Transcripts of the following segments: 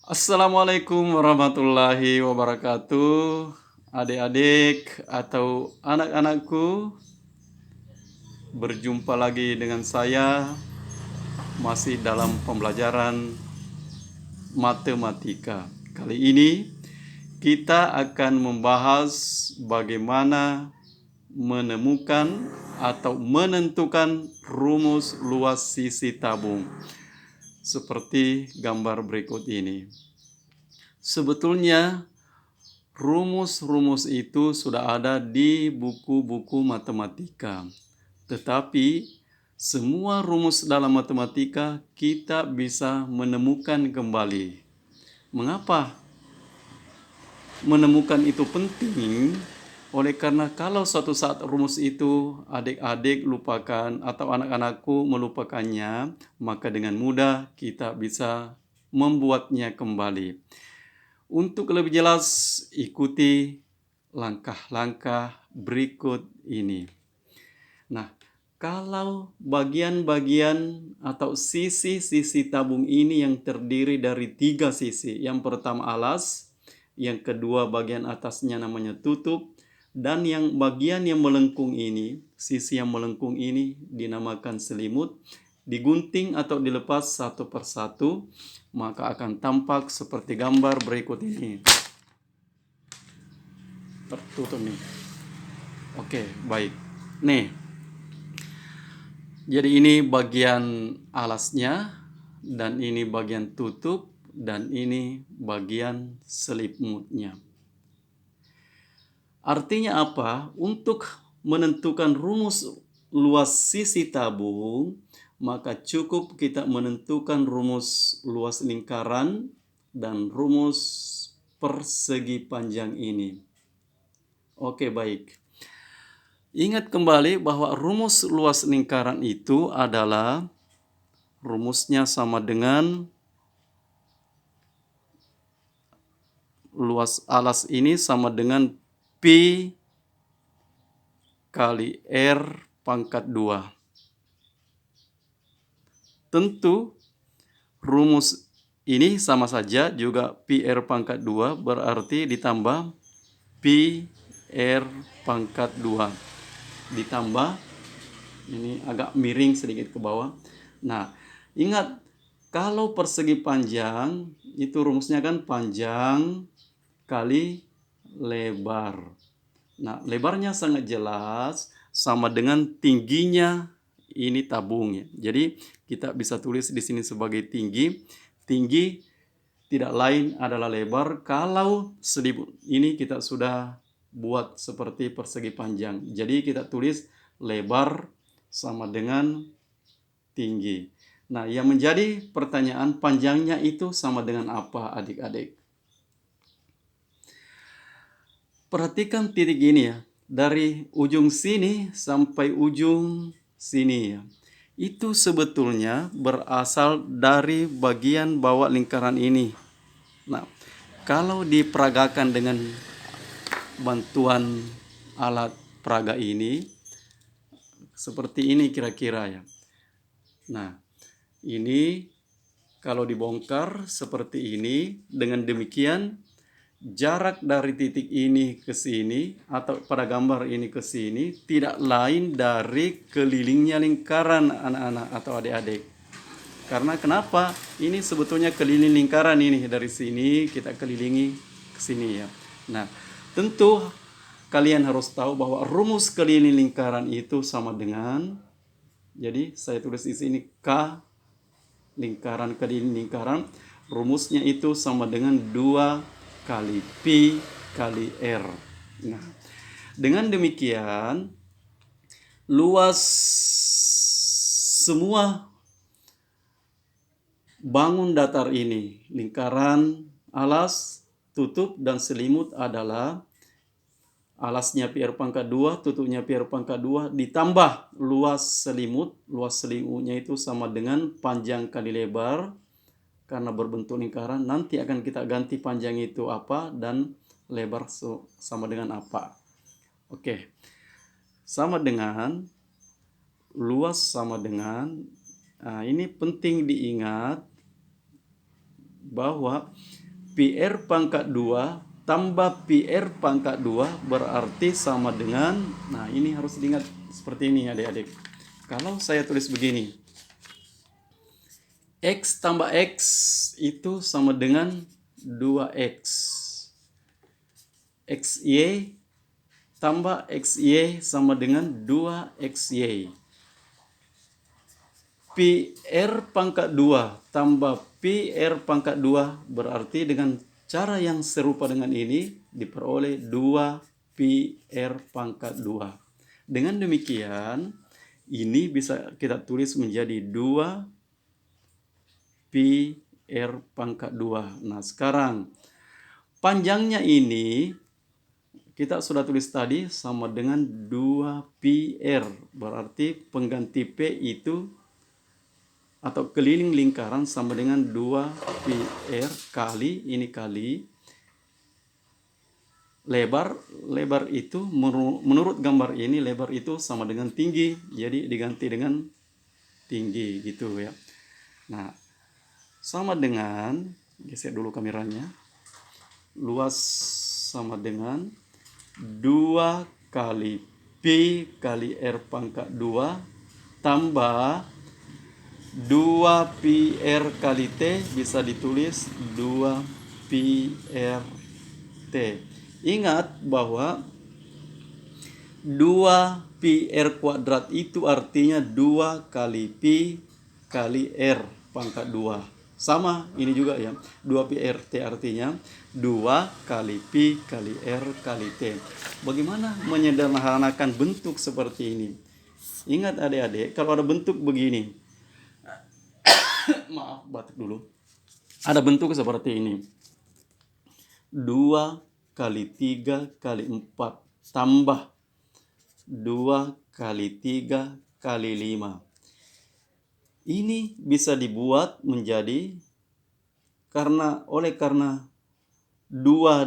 Assalamualaikum warahmatullahi wabarakatuh. Adik-adik atau anak-anakku, berjumpa lagi dengan saya masih dalam pembelajaran matematika. Kali ini kita akan membahas bagaimana menemukan atau menentukan rumus luas sisi tabung. Seperti gambar berikut ini. Sebetulnya rumus-rumus itu sudah ada di buku-buku matematika. Tetapi semua rumus dalam matematika kita bisa menemukan kembali. Mengapa menemukan itu penting? Oleh karena kalau suatu saat rumus itu adik-adik lupakan atau anak-anakku melupakannya, maka dengan mudah kita bisa membuatnya kembali. Untuk lebih jelas, ikuti langkah-langkah berikut ini. Nah, kalau bagian-bagian atau sisi-sisi tabung ini yang terdiri dari 3 sisi. Yang pertama alas, yang kedua bagian atasnya namanya tutup, dan yang bagian yang melengkung ini, sisi yang melengkung ini dinamakan selimut. Digunting atau dilepas satu persatu, maka akan tampak seperti gambar berikut ini. Tertutup nih. Oke, baik. Nih, jadi ini bagian alasnya, dan ini bagian tutup, dan ini bagian selimutnya. Artinya apa? Untuk menentukan rumus luas sisi tabung, maka cukup kita menentukan rumus luas lingkaran dan rumus persegi panjang ini. Oke, baik. Ingat kembali bahwa rumus luas lingkaran itu adalah rumusnya sama dengan luas alas ini sama dengan Pi kali R pangkat 2. Tentu rumus ini sama saja juga Pi R pangkat 2 berarti ditambah Pi R pangkat 2. Ditambah, ini agak miring sedikit ke bawah. Nah, ingat kalau persegi panjang itu rumusnya kan panjang kali lebar. Nah, lebarnya sangat jelas sama dengan tingginya ini tabungnya. Jadi kita bisa tulis di sini sebagai tinggi. Tinggi tidak lain adalah lebar kalau selimut ini kita sudah buat seperti persegi panjang. Jadi kita tulis lebar sama dengan tinggi. Nah, yang menjadi pertanyaan, panjangnya itu sama dengan apa, adik-adik? Perhatikan titik ini ya. Dari ujung sini sampai ujung sini ya. Itu sebetulnya berasal dari bagian bawah lingkaran ini. Nah, kalau diperagakan dengan bantuan alat peraga ini, seperti ini kira-kira ya. Nah, ini kalau dibongkar seperti ini, dengan demikian jarak dari titik ini ke sini atau pada gambar ini ke sini tidak lain dari kelilingnya lingkaran anak-anak atau adik-adik. Karena kenapa? Ini sebetulnya keliling lingkaran ini, dari sini kita kelilingi ke sini ya. Nah, tentu kalian harus tahu bahwa rumus keliling lingkaran itu sama dengan, jadi saya tulis di sini K lingkaran keliling lingkaran, rumusnya itu sama dengan 2 kali Pi kali R. Nah, dengan demikian luas semua bangun datar ini, lingkaran, alas, tutup, dan selimut adalah alasnya Pi R pangkat 2, tutupnya Pi R pangkat 2, ditambah luas selimut. Luas selimutnya itu sama dengan panjang kali lebar, karena berbentuk lingkaran. Nanti akan kita ganti panjang itu apa dan lebar sama dengan apa. Oke, sama dengan luas sama dengan, nah ini penting diingat, bahwa pi R pangkat 2 tambah pi R pangkat 2 berarti sama dengan, nah ini harus diingat seperti ini adik-adik. Kalau saya tulis begini, X tambah X itu sama dengan 2X. XY tambah XY sama dengan 2XY. Pi R pangkat 2 tambah pi R pangkat 2 berarti dengan cara yang serupa dengan ini diperoleh 2 pi R pangkat 2. Dengan demikian, ini bisa kita tulis menjadi 2 pi R pangkat 2. Nah, sekarang panjangnya ini kita sudah tulis tadi sama dengan 2 pi R. Berarti pengganti P itu atau keliling lingkaran sama dengan 2 pi R kali, ini kali lebar itu menurut gambar ini lebar itu sama dengan tinggi, jadi diganti dengan tinggi gitu ya. Nah, sama dengan, geser dulu kameranya, luas sama dengan 2 kali pi kali R pangkat 2 tambah 2 pi R kali T, bisa ditulis 2 pi R T. Ingat bahwa 2 pi R kuadrat itu artinya 2 kali pi kali R pangkat 2. Sama ini juga ya, 2 pi R T artinya 2 kali pi kali R kali T. Bagaimana menyederhanakan bentuk seperti ini? Ingat adik-adik, kalau ada bentuk begini, maaf batuk dulu, ada bentuk seperti ini, 2 kali 3 kali 4 tambah 2 kali 3 kali 5. Ini bisa dibuat menjadi, karena 2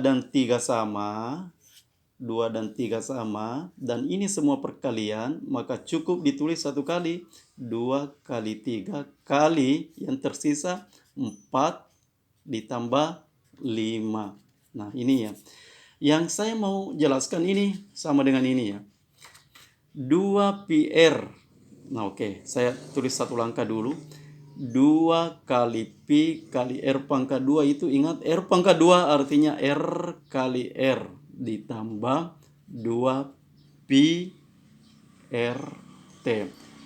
dan 3 sama, 2 dan 3 sama, dan ini semua perkalian, maka cukup ditulis satu kali, 2 kali 3 kali yang tersisa 4 ditambah 5. Nah ini ya, yang saya mau jelaskan ini sama dengan ini ya, 2 pi R. Nah oke, saya tulis satu langkah dulu. 2 kali pi kali R pangkat 2 itu, ingat R pangkat 2 artinya R kali R ditambah 2 pi R T.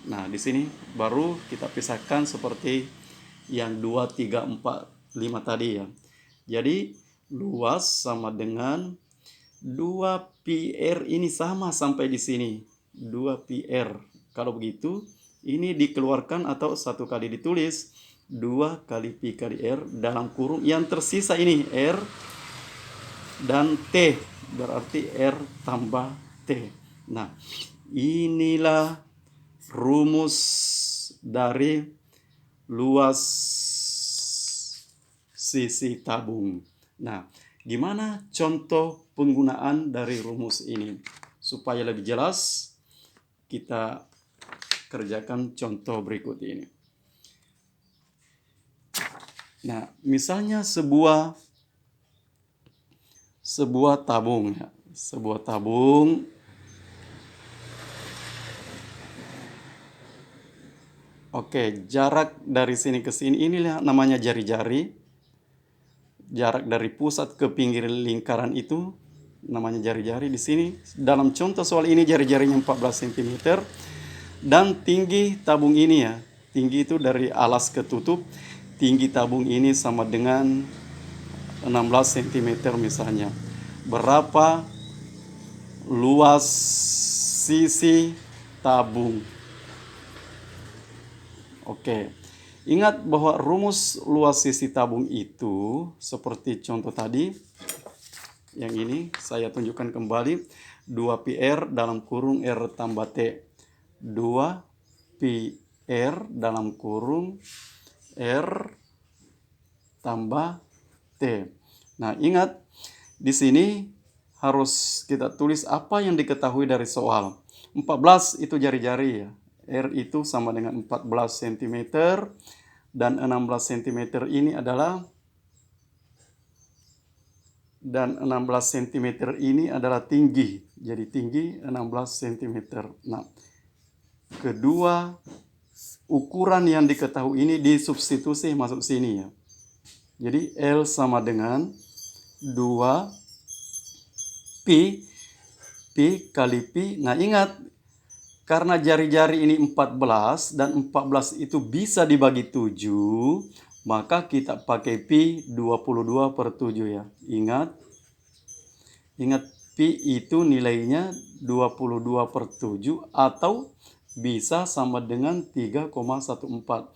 Nah di sini baru kita pisahkan seperti yang 2, 3, 4, 5 tadi ya. Jadi luas sama dengan 2 pi R, ini sama sampai di sini, 2 pi R. Kalau begitu, ini dikeluarkan atau satu kali ditulis 2 kali pi kali R dalam kurung yang tersisa ini R dan T, berarti R tambah T. Nah, inilah rumus dari luas sisi tabung. Nah, gimana contoh penggunaan dari rumus ini? Supaya lebih jelas, kita kerjakan contoh berikut ini. Nah, misalnya sebuah tabung ya, sebuah tabung oke, jarak dari sini ke sini inilah namanya jari-jari. Jarak dari pusat ke pinggir lingkaran itu namanya jari-jari. Di sini dalam contoh soal ini jari-jarinya 14 cm. Dan tinggi tabung ini ya, tinggi itu dari alas ke tutup, tinggi tabung ini sama dengan 16 cm misalnya. Berapa luas sisi tabung? Oke, ingat bahwa rumus luas sisi tabung itu seperti contoh tadi, yang ini saya tunjukkan kembali, 2 pi R dalam kurung R tambah T. 2 pi R dalam kurung R tambah T. Nah, ingat di sini harus kita tulis apa yang diketahui dari soal. 14 itu jari-jari ya. R itu sama dengan 14 cm dan 16 cm ini adalah dan 16 cm ini adalah tinggi. Jadi tinggi 16 cm. Nah, kedua ukuran yang diketahui ini disubstitusi masuk sini ya. Jadi L sama dengan 2 Pi kali Pi. Nah, ingat, karena jari-jari ini 14 dan 14 itu bisa dibagi 7, maka kita pakai Pi 22/7 ya. Ingat Pi itu nilainya 22/7 atau bisa sama dengan 3,14.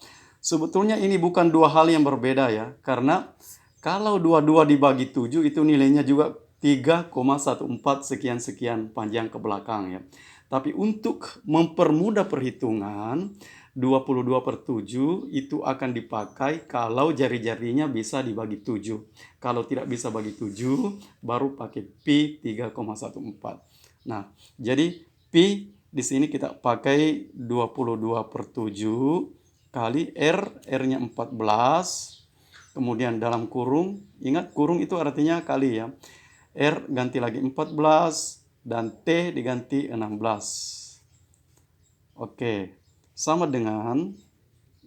Sebetulnya ini bukan dua hal yang berbeda ya, karena kalau 22 dibagi 7 itu nilainya juga 3,14 sekian-sekian panjang ke belakang ya. Tapi untuk mempermudah perhitungan, 22/7 itu akan dipakai kalau jari-jarinya bisa dibagi 7. Kalau tidak bisa bagi 7, baru pakai Pi 3,14. Nah, jadi Pi di sini kita pakai 22/7 kali R-nya 14. Kemudian dalam kurung, ingat kurung itu artinya kali ya. R ganti lagi 14 dan T diganti 16. Oke, sama dengan,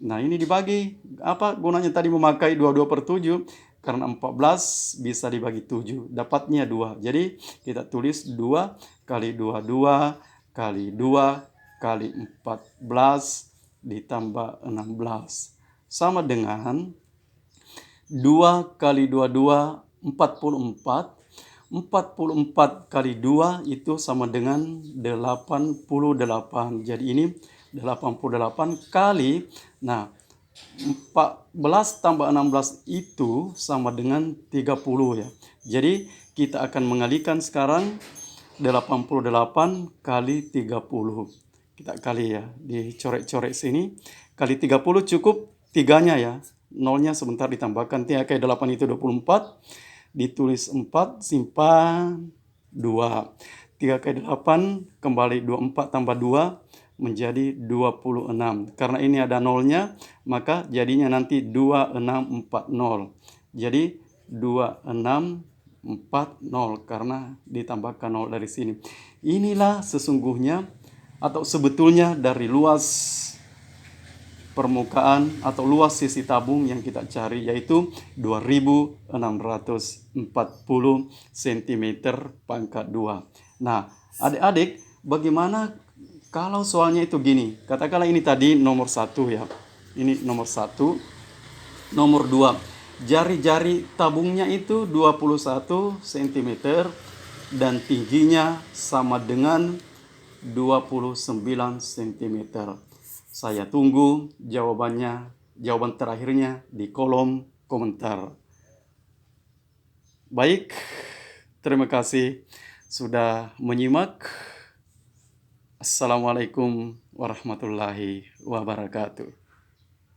nah ini dibagi. Apa gunanya tadi memakai 22/7? Karena 14 bisa dibagi 7, dapatnya 2. Jadi kita tulis 2 kali 22 kali 2 kali 14 ditambah 16. Sama dengan 2 kali 22, 44. 44 kali 2 itu sama dengan 88. Jadi ini 88 kali, nah 14 tambah 16 itu sama dengan 30 ya. Jadi kita akan mengalihkan sekarang 88 kali 30. Kita kali ya, dicoret-coret sini. Kali 30 cukup 3-nya ya. Nolnya sebentar ditambahkan. 3 kali 8 itu 24. Ditulis 4, simpan 2. 3 kali 8 kembali 24 tambah 2 menjadi 26. Karena ini ada nolnya, maka jadinya nanti 2640. Jadi 2640 karena ditambahkan nol dari sini. Inilah sesungguhnya atau sebetulnya dari luas permukaan atau luas sisi tabung yang kita cari, yaitu 2640 cm pangkat 2. Nah, adik-adik, bagaimana kalau soalnya itu gini? Katakanlah ini tadi nomor 1 ya. Ini nomor 1. Nomor 2. Jari-jari tabungnya itu 21 cm dan tingginya sama dengan 29 cm. Saya tunggu jawaban terakhirnya di kolom komentar. Baik, terima kasih sudah menyimak. Assalamualaikum warahmatullahi wabarakatuh.